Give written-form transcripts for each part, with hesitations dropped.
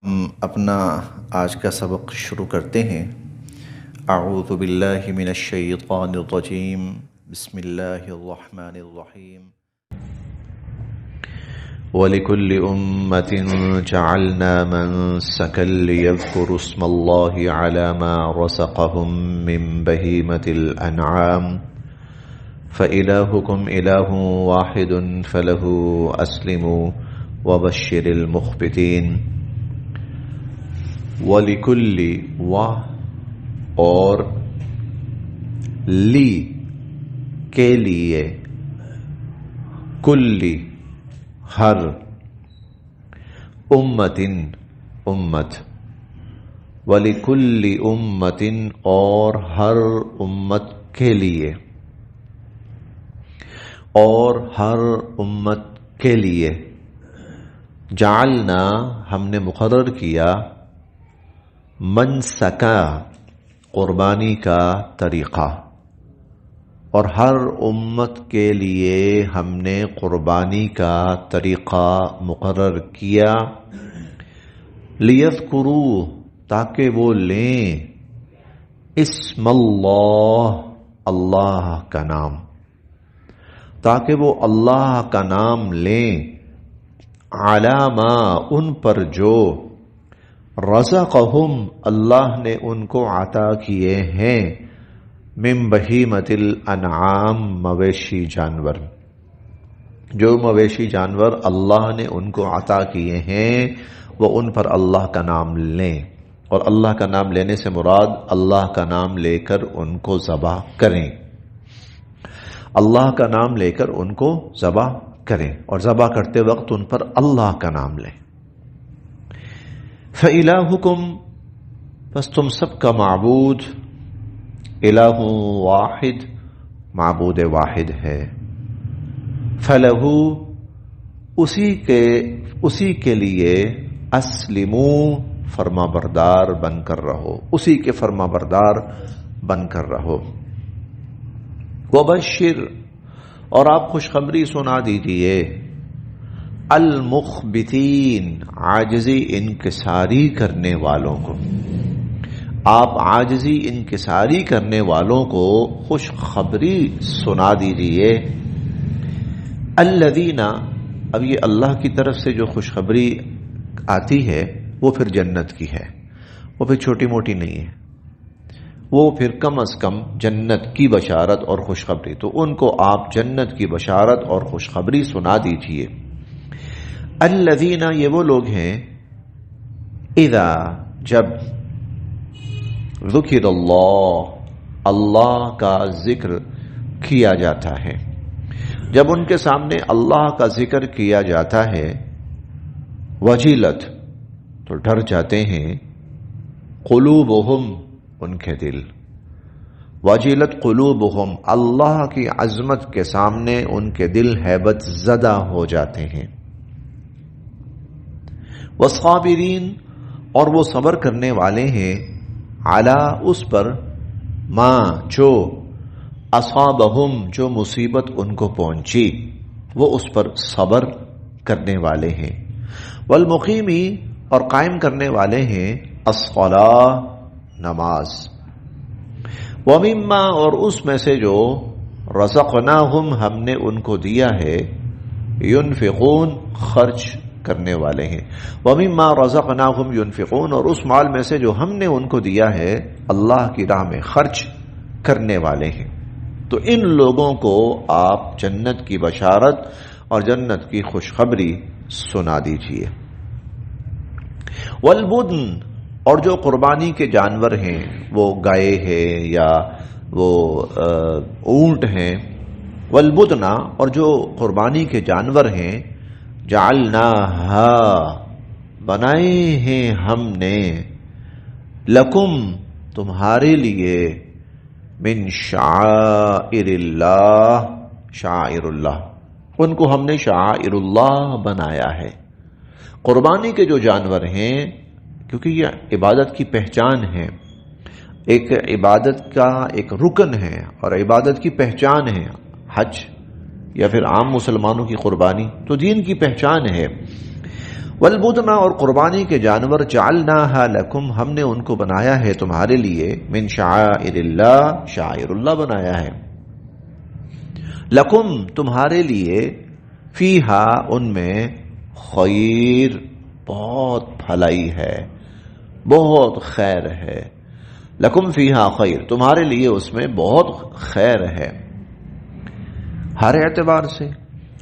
ہم اپنا آج کا سبق شروع کرتے ہیں۔ اعوذ باللہ من الشیطان الرجیم، بسم اللہ الرحمن الرحیم۔ وَلِكُلِّ أُمَّةٍ جَعَلْنَا مَنسَكًا لِيَذْكُرُوا اسْمَ اللَّهِ عَلَى مَا رَزَقَهُم مِّن بَهِيمَةِ الْأَنْعَامِ فَإِلَٰهُكُمْ إِلَٰهٌ وَاحِدٌ فَلَهُ أَسْلِمُوا وَبَشِّرِ الْمُخْبِتِينَ۔ وَلِكُلِّ اور لی کے لیے، کلی ہر، امتن امت، وَلِكُلِّ امتن اور ہر امت کے لیے، اور ہر امت کے لیے جعلنا ہم نے مقرر کیا، منسکا قربانی کا طریقہ، اور ہر امت کے لیے ہم نے قربانی کا طریقہ مقرر کیا، لیذکروا تاکہ وہ لیں، اسم اللہ اللہ کا نام، تاکہ وہ اللہ کا نام لیں، علی ما ان پر جو، رزقہم اللہ نے ان کو عطا کیے ہیں، من بہیمۃ الانعام مویشی جانور، جو مویشی جانور اللہ نے ان کو عطا کیے ہیں وہ ان پر اللہ کا نام لیں، اور اللہ کا نام لینے سے مراد اللہ کا نام لے کر ان کو ذبح کریں، اللہ کا نام لے کر ان کو ذبح کریں، اور ذبح کرتے وقت ان پر اللہ کا نام لیں۔ فَإِلَٰهُكُمْ بس تم سب کا معبود، الہ واحد معبود واحد ہے، فَلَهُ اسی کے لیے، اسلموا فرما بردار بن کر رہو، اسی کے فرما بردار بن کر رہو، وَبَشِّرْ اور آپ خوشخبری سنا دیجئے، المخبتین عاجزی انکساری کرنے والوں کو، آپ عاجزی انکساری کرنے والوں کو خوشخبری سنا دیجئے، الذین اب یہ اللہ کی طرف سے جو خوشخبری آتی ہے وہ پھر جنت کی ہے، وہ پھر چھوٹی موٹی نہیں ہے، وہ پھر کم از کم جنت کی بشارت اور خوشخبری، تو ان کو آپ جنت کی بشارت اور خوشخبری سنا دیجئے۔ الذین یہ وہ لوگ ہیں، اذا جب، ذکر اللہ کا ذکر کیا جاتا ہے، جب ان کے سامنے اللہ کا ذکر کیا جاتا ہے، وجلت تو ڈر جاتے ہیں، قلوبہم ان کے دل، وجلت قلوبہم اللہ کی عظمت کے سامنے ان کے دل ہیبت زدہ ہو جاتے ہیں، والصابرین اور وہ صبر کرنے والے ہیں، علی اس پر، ما جو، اصابہم جو مصیبت ان کو پہنچی وہ اس پر صبر کرنے والے ہیں، والمقیمی اور قائم کرنے والے ہیں، الصلاۃ نماز، ومما اور اس میں سے جو، رزقناہم ہم نے ان کو دیا ہے، ينفقون خرچ کرنے والے ہیں، وَمِمَّا رَزَقْنَاهُمْ يُنْفِقُونَ اور اس مال میں سے جو ہم نے ان کو دیا ہے اللہ کی راہ میں خرچ کرنے والے ہیں۔ تو ان لوگوں کو آپ جنت کی بشارت اور جنت کی خوشخبری سنا دیجئے۔ وَالْبُدْنَ اور جو قربانی کے جانور ہیں، وہ گائے ہیں یا وہ اونٹ ہیں، وَالْبُدْنَ اور جو قربانی کے جانور ہیں، جعلناہا بنائے ہیں ہم نے، لکم تمہارے لیے، من شعائر اللہ شعائر اللہ ان کو ہم نے شعائر اللہ بنایا ہے۔ قربانی کے جو جانور ہیں، کیونکہ یہ عبادت کی پہچان ہے، ایک عبادت کا ایک رکن ہے اور عبادت کی پہچان ہے، حج یا پھر عام مسلمانوں کی قربانی تو دین کی پہچان ہے، والبدن اور قربانی کے جانور جعلناہا لکم ہم نے ان کو بنایا ہے تمہارے لیے من شعائر اللہ شعائر اللہ بنایا ہے لکم تمہارے لیے فیہا ان میں خیر بہت بھلائی ہے بہت خیر ہے لکم فیہا خیر تمہارے لیے اس میں بہت خیر ہے ہر اعتبار سے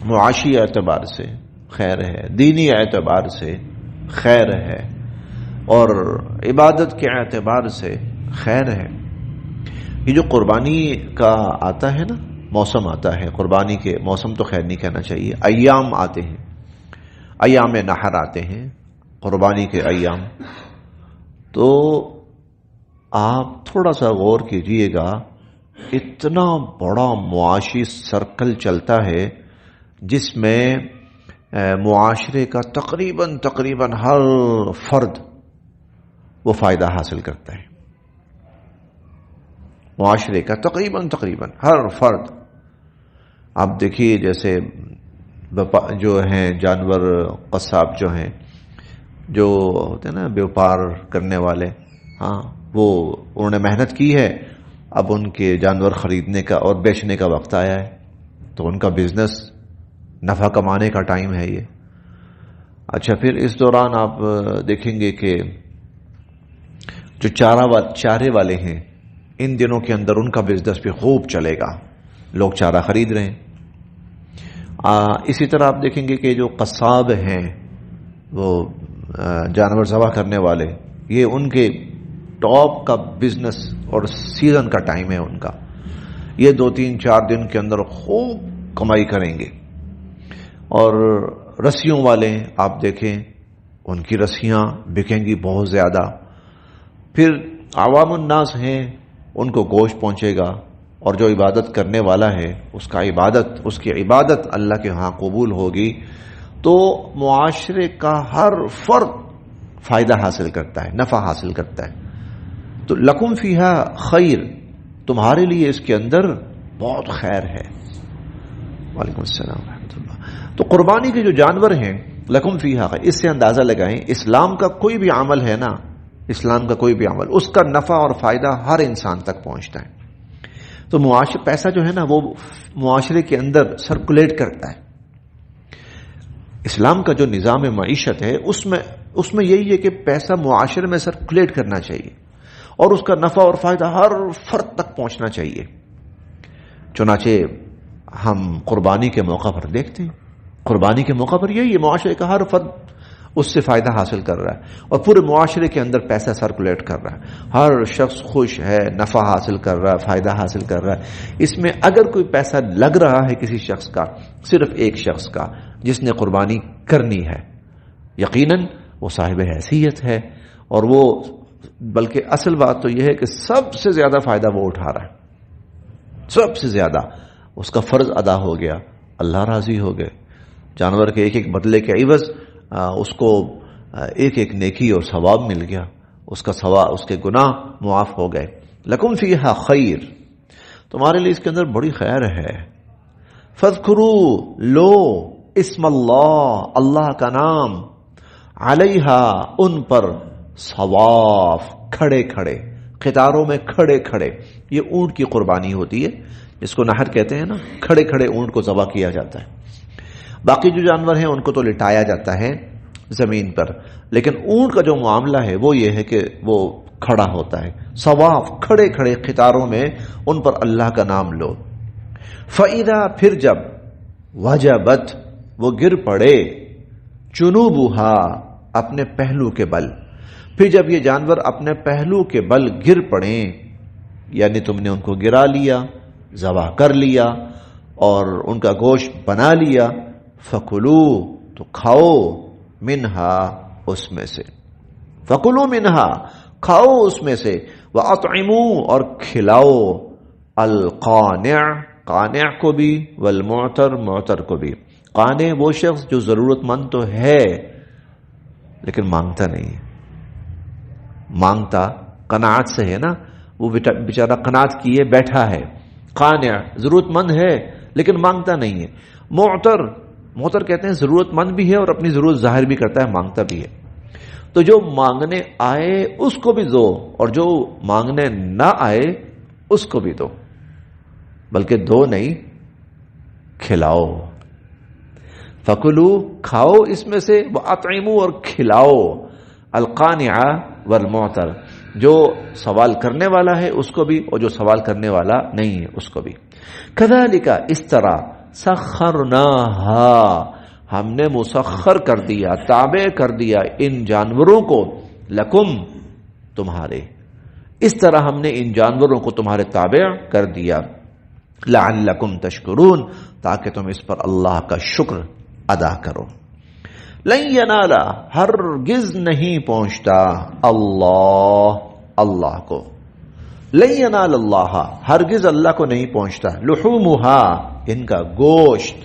معاشی اعتبار سے خیر ہے دینی اعتبار سے خیر ہے اور عبادت کے اعتبار سے خیر ہے یہ جو قربانی کا آتا ہے نا موسم آتا ہے قربانی کے موسم تو خیر نہیں کہنا چاہیے ایام آتے ہیں ایام نحر آتے ہیں قربانی کے ایام تو آپ تھوڑا سا غور کیجئے گا اتنا بڑا معاشی سرکل چلتا ہے جس میں معاشرے کا تقریباً ہر فرد وہ فائدہ حاصل کرتا ہے معاشرے کا تقریباً ہر فرد آپ دیکھیے جیسے جو ہیں جانور قصاب جو ہیں جو ہوتے ہیں نا بیوپار کرنے والے ہاں وہ انہوں نے محنت کی ہے اب ان کے جانور خریدنے کا اور بیچنے کا وقت آیا ہے تو ان کا بزنس نفع کمانے کا ٹائم ہے یہ اچھا پھر اس دوران آپ دیکھیں گے کہ جو چارے والے ہیں ان دنوں کے اندر ان کا بزنس بھی خوب چلے گا لوگ چارہ خرید رہے ہیں اسی طرح آپ دیکھیں گے کہ جو قصاب ہیں وہ جانور ذبح کرنے والے یہ ان کے ٹاپ کا بزنس اور سیزن کا ٹائم ہے ان کا یہ 2-3-4 دن کے اندر خوب کمائی کریں گے اور رسیوں والے آپ دیکھیں ان کی رسیاں بکیں گی بہت زیادہ پھر عوام الناس ہیں ان کو گوشت پہنچے گا اور جو عبادت کرنے والا ہے اس کی عبادت اللہ کے ہاں قبول ہوگی تو معاشرے کا ہر فرد فائدہ حاصل کرتا ہے نفع حاصل کرتا ہے تو لکم فیہا خیر تمہارے لیے اس کے اندر بہت خیر ہے وعلیکم السلام ورحمۃ اللہ تو قربانی کے جو جانور ہیں لکم فیہا خیر اس سے اندازہ لگائیں اسلام کا کوئی بھی عمل ہے نا اسلام کا کوئی بھی عمل اس کا نفع اور فائدہ ہر انسان تک پہنچتا ہے تو پیسہ جو ہے نا وہ معاشرے کے اندر سرکولیٹ کرتا ہے اسلام کا جو نظام معیشت ہے اس میں یہی ہے کہ پیسہ معاشرے میں سرکولیٹ کرنا چاہیے اور اس کا نفع اور فائدہ ہر فرد تک پہنچنا چاہیے چنانچہ ہم قربانی کے موقع پر دیکھتے ہیں قربانی کے موقع پر یہی ہے معاشرے کا ہر فرد اس سے فائدہ حاصل کر رہا ہے اور پورے معاشرے کے اندر پیسہ سرکولیٹ کر رہا ہے ہر شخص خوش ہے نفع حاصل کر رہا ہے فائدہ حاصل کر رہا ہے اس میں اگر کوئی پیسہ لگ رہا ہے کسی شخص کا صرف ایک شخص کا جس نے قربانی کرنی ہے یقیناً وہ صاحب حیثیت ہے اور وہ بلکہ اصل بات تو یہ ہے کہ سب سے زیادہ فائدہ وہ اٹھا رہا ہے سب سے زیادہ اس کا فرض ادا ہو گیا اللہ راضی ہو گئے جانور کے ایک ایک بدلے کے عوض اس کو ایک ایک نیکی اور ثواب مل گیا اس کا ثواب اس کے گناہ معاف ہو گئے لکم فیہا خیر تمہارے لیے اس کے اندر بڑی خیر ہے فاذکروا لو اسم اللہ کا نام علیہا ان پر صواف کھڑے کھڑے قطاروں میں کھڑے کھڑے یہ اونٹ کی قربانی ہوتی ہے جس کو نہر کہتے ہیں نا کھڑے کھڑے اونٹ کو ذبح کیا جاتا ہے باقی جو جانور ہیں ان کو تو لٹایا جاتا ہے زمین پر لیکن اونٹ کا جو معاملہ ہے وہ یہ ہے کہ وہ کھڑا ہوتا ہے صواف کھڑے کھڑے قطاروں میں ان پر اللہ کا نام لو فَإِذَا پھر جب وجبت وہ گر پڑے جنوبها اپنے پہلو کے بل پھر جب یہ جانور اپنے پہلو کے بل گر پڑیں یعنی تم نے ان کو گرا لیا ذبح کر لیا اور ان کا گوشت بنا لیا فَكُلُوا تو کھاؤ منہا اس میں سے فَكُلُوا منہا کھاؤ اس میں سے وَأَطْعِمُوا اور کھلاؤ القانع قانع کو بھی والمعتر معتر کو بھی قانع وہ شخص جو ضرورت مند تو ہے لیکن مانگتا نہیں ہے مانگتا قناعت سے ہے نا وہ بیچارہ قناعت کیے بیٹھا ہے قانع ضرورت مند ہے لیکن مانگتا نہیں ہے معتر محتر کہتے ہیں ضرورت مند بھی ہے اور اپنی ضرورت ظاہر بھی کرتا ہے، مانگتا بھی ہے. تو جو مانگنے آئے اس کو بھی دو اور جو مانگنے نہ آئے اس کو بھی دو، بلکہ دو نہیں کھلاؤ. فکلو کھاؤ اس میں سے، واطعموا اور کھلاؤ، القانع والمعتر، جو سوال کرنے والا ہے اس کو بھی اور جو سوال کرنے والا نہیں ہے اس کو بھی. کذالک اس طرح، سخرناہا ہم نے مسخر کر دیا، تابع کر دیا ان جانوروں کو، لکم تمہارے، اس طرح ہم نے ان جانوروں کو تمہارے تابع کر دیا، لعلکم تشکرون تاکہ تم اس پر اللہ کا شکر ادا کرو. لن ینالا ہرگز نہیں پہنچتا اللہ کو، لن ینال اللہ ہرگز اللہ کو نہیں پہنچتا، لحومہا ان کا گوشت،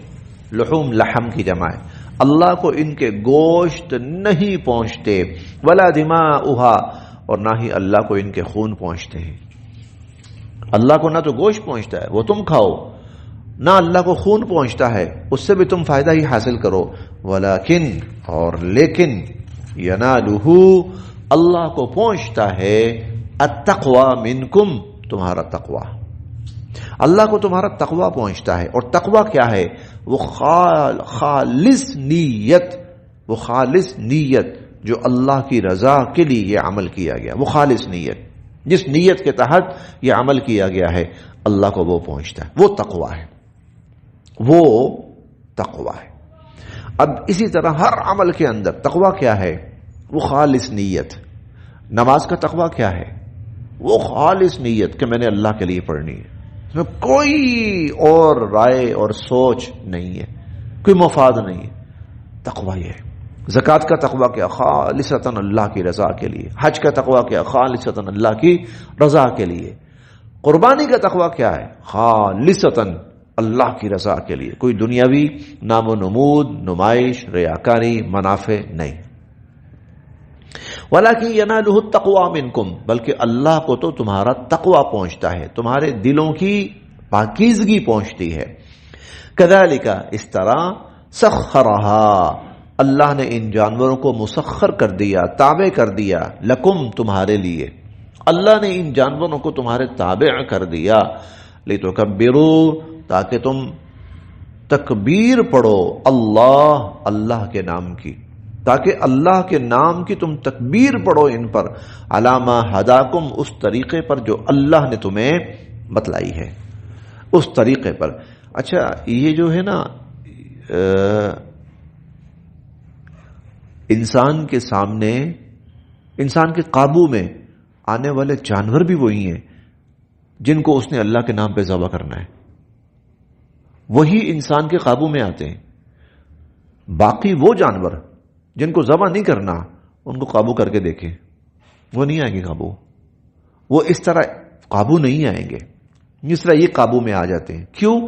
لحوم لحم کی جمع ہے، اللہ کو ان کے گوشت نہیں پہنچتے، ولا دماؤہا اور نہ ہی اللہ کو ان کے خون پہنچتے ہیں. اللہ کو نہ تو گوشت پہنچتا ہے وہ تم کھاؤ، نہ اللہ کو خون پہنچتا ہے اس سے بھی تم فائدہ ہی حاصل کرو، ولیکن اور لیکن، ینالہ اللہ کو پہنچتا ہے، التقوی منکم تمہارا تقوی، اللہ کو تمہارا تقوی پہنچتا ہے. اور تقوی کیا ہے؟ وہ خالص نیت، وہ خالص نیت جو اللہ کی رضا کے لیے یہ عمل کیا گیا، وہ خالص نیت جس نیت کے تحت یہ عمل کیا گیا ہے اللہ کو وہ پہنچتا ہے، وہ تقوی ہے، وہ تقوی ہے. اب اسی طرح ہر عمل کے اندر تقوی کیا ہے؟ وہ خالص نیت. نماز کا تقوی کیا ہے؟ وہ خالص نیت کہ میں نے اللہ کے لیے پڑھنی ہے، اس میں کوئی اور رائے اور سوچ نہیں ہے، کوئی مفاد نہیں ہے، تقوی ہے. زکوٰۃ کا تقوی کیا؟ خالصتاً اللہ کی رضا کے لیے. حج کا تقوی کیا؟ خالصتاً اللہ کی رضا کے لیے. قربانی کا تقوی کیا ہے؟ خالصتاً اللہ کی رضا کے لیے، کوئی دنیاوی نام و نمود، نمائش، ریاکاری، منافع نہیں. وَلَكِنْ يَنَالُهُ التَّقْوَى مِنْكُمْ بلکہ اللہ کو تو تمہارا تقوی پہنچتا ہے، تمہارے دلوں کی پاکیزگی پہنچتی ہے. كَذَلِكَ اس طرح، سَخَّرَهَا اللہ نے ان جانوروں کو مسخر کر دیا، تابع کر دیا، لکم تمہارے لیے، اللہ نے ان جانوروں کو تمہارے تابع کر دیا، لِتُكَبِّرُوا تاکہ تم تکبیر پڑھو اللہ کے نام کی، تاکہ اللہ کے نام کی تم تکبیر پڑھو ان پر، علی ما ہداکم اس طریقے پر جو اللہ نے تمہیں بتلائی ہے، اس طریقے پر. اچھا یہ جو ہے نا انسان کے سامنے، انسان کے قابو میں آنے والے جانور بھی وہی ہیں جن کو اس نے اللہ کے نام پہ ذبح کرنا ہے، وہی انسان کے قابو میں آتے ہیں. باقی وہ جانور جن کو ذبح نہیں کرنا ان کو قابو کر کے دیکھیں، وہ نہیں آئیں گے قابو، وہ اس طرح قابو نہیں آئیں گے جس طرح یہ قابو میں آ جاتے ہیں. کیوں؟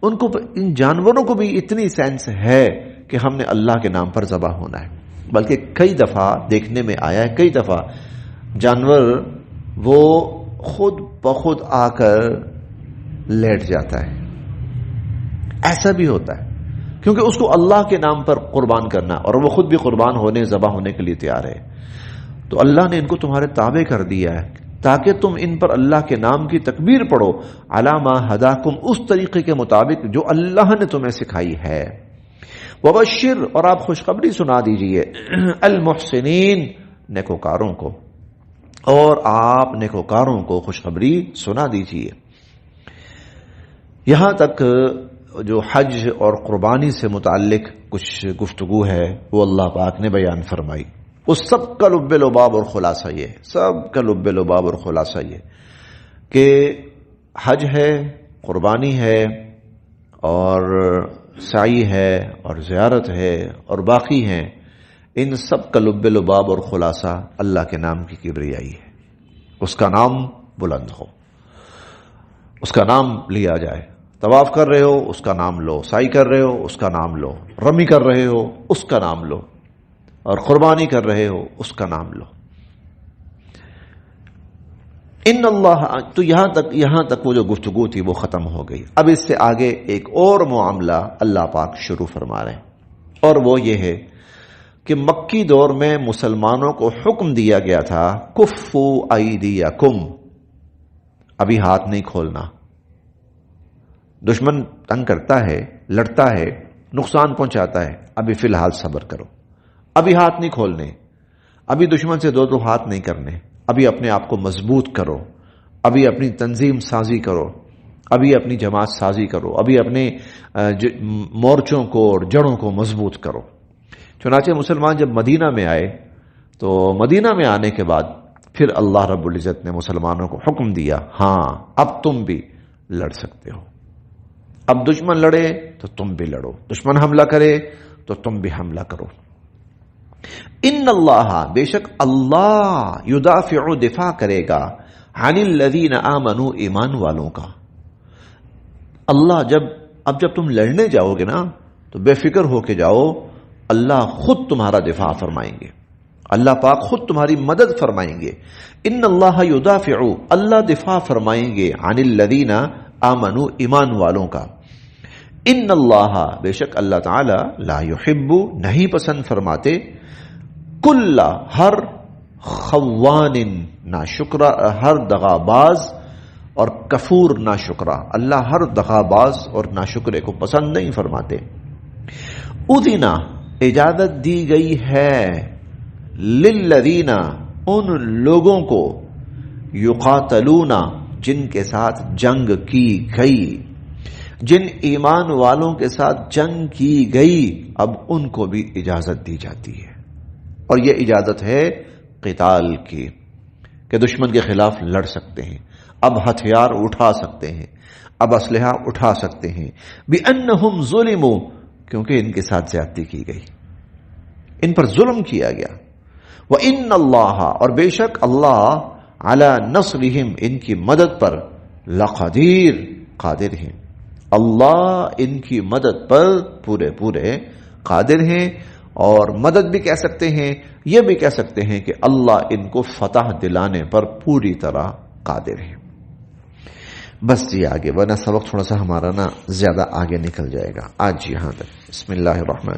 ان کو، ان جانوروں کو بھی اتنی سینس ہے کہ ہم نے اللہ کے نام پر ذبح ہونا ہے. بلکہ کئی دفعہ دیکھنے میں آیا ہے، کئی دفعہ جانور وہ خود بخود آ کر لیٹ جاتا ہے، ایسا بھی ہوتا ہے کیونکہ اس کو اللہ کے نام پر قربان کرنا، اور وہ خود بھی قربان ہونے، ذبح ہونے کے لیے تیار ہے. تو اللہ نے ان کو تمہارے تابع کر دیا ہے تاکہ تم ان پر اللہ کے نام کی تکبیر پڑھو، علی ما ہداکم اس طریقے کے مطابق جو اللہ نے تمہیں سکھائی ہے. وبشر اور آپ خوشخبری سنا دیجئے، المحسنین نیکوکاروں کو، اور آپ نیکوکاروں کو خوشخبری سنا دیجئے. یہاں تک جو حج اور قربانی سے متعلق کچھ گفتگو ہے وہ اللہ پاک نے بیان فرمائی. اس سب کا لب لباب اور خلاصہ یہ، سب کا لب لباب اور خلاصہ یہ کہ حج ہے، قربانی ہے، اور سعی ہے، اور زیارت ہے، اور باقی ہیں، ان سب کا لب لباب اور خلاصہ اللہ کے نام کی کبریائی ہے. اس کا نام بلند ہو، اس کا نام لیا جائے. طواف کر رہے ہو اس کا نام لو، سعی کر رہے ہو اس کا نام لو، رمی کر رہے ہو اس کا نام لو، اور قربانی کر رہے ہو اس کا نام لو. ان اللہ، تو یہاں تک وہ جو گفتگو تھی وہ ختم ہو گئی. اب اس سے آگے ایک اور معاملہ اللہ پاک شروع فرما رہے ہیں، اور وہ یہ ہے کہ مکی دور میں مسلمانوں کو حکم دیا گیا تھا کفو ایدیکم، ابھی ہاتھ نہیں کھولنا. دشمن تنگ کرتا ہے، لڑتا ہے، نقصان پہنچاتا ہے، ابھی فی الحال صبر کرو، ابھی ہاتھ نہیں کھولنے، ابھی دشمن سے دو ہاتھ نہیں کرنے، ابھی اپنے آپ کو مضبوط کرو، ابھی اپنی تنظیم سازی کرو، ابھی اپنی جماعت سازی کرو، ابھی اپنے مورچوں کو اور جڑوں کو مضبوط کرو. چنانچہ مسلمان جب مدینہ میں آئے تو مدینہ میں آنے کے بعد پھر اللہ رب العزت نے مسلمانوں کو حکم دیا، ہاں اب تم بھی لڑ سکتے ہو، اب دشمن لڑے تو تم بھی لڑو، دشمن حملہ کرے تو تم بھی حملہ کرو. ان اللہ، بے شک اللہ، یدافع، دفاع کرے گا، عن الذین آمنوا، ایمان والوں کا. اللہ جب تم لڑنے جاؤ گے نا تو بے فکر ہو کے جاؤ، اللہ خود تمہارا دفاع فرمائیں گے، اللہ پاک خود تمہاری مدد فرمائیں گے. ان اللہ یدافع، اللہ دفاع فرمائیں گے، عن الذین آمنوا، ایمان والوں کا. ان اللہ، بے شک اللہ تعالی، لا یحب، نہیں پسند فرماتے، کل، ہر، خوان، ناشکرا، ہر دغاباز اور کفور، ناشکرا. اللہ ہر دغاباز اور ناشکرے کو پسند نہیں فرماتے. اذن، اجازت دی گئی ہے، للذین، ان لوگوں کو، یقاتلون، جن کے ساتھ جنگ کی گئی، جن ایمان والوں کے ساتھ جنگ کی گئی، اب ان کو بھی اجازت دی جاتی ہے. اور یہ اجازت ہے قتال کی، کہ دشمن کے خلاف لڑ سکتے ہیں، اب ہتھیار اٹھا سکتے ہیں، اب اسلحہ اٹھا سکتے ہیں. بِأَنَّهُمْ ظُلِمُوا، کیونکہ ان کے ساتھ زیادتی کی گئی، ان پر ظلم کیا گیا. وَإِنَّ اللَّهَ، اور بے شک اللہ، عَلَى نَصْرِهِمْ، ان کی مدد پر، لَقَدِيرٌ، قادر ہیں. اللہ ان کی مدد پر پورے قادر ہیں. اور مدد بھی کہہ سکتے ہیں، یہ بھی کہہ سکتے ہیں کہ اللہ ان کو فتح دلانے پر پوری طرح قادر ہے. بس جی آگے، ورنہ سبق تھوڑا سا ہمارا زیادہ آگے نکل جائے گا. آج یہاں تک. بسم اللہ الرحمن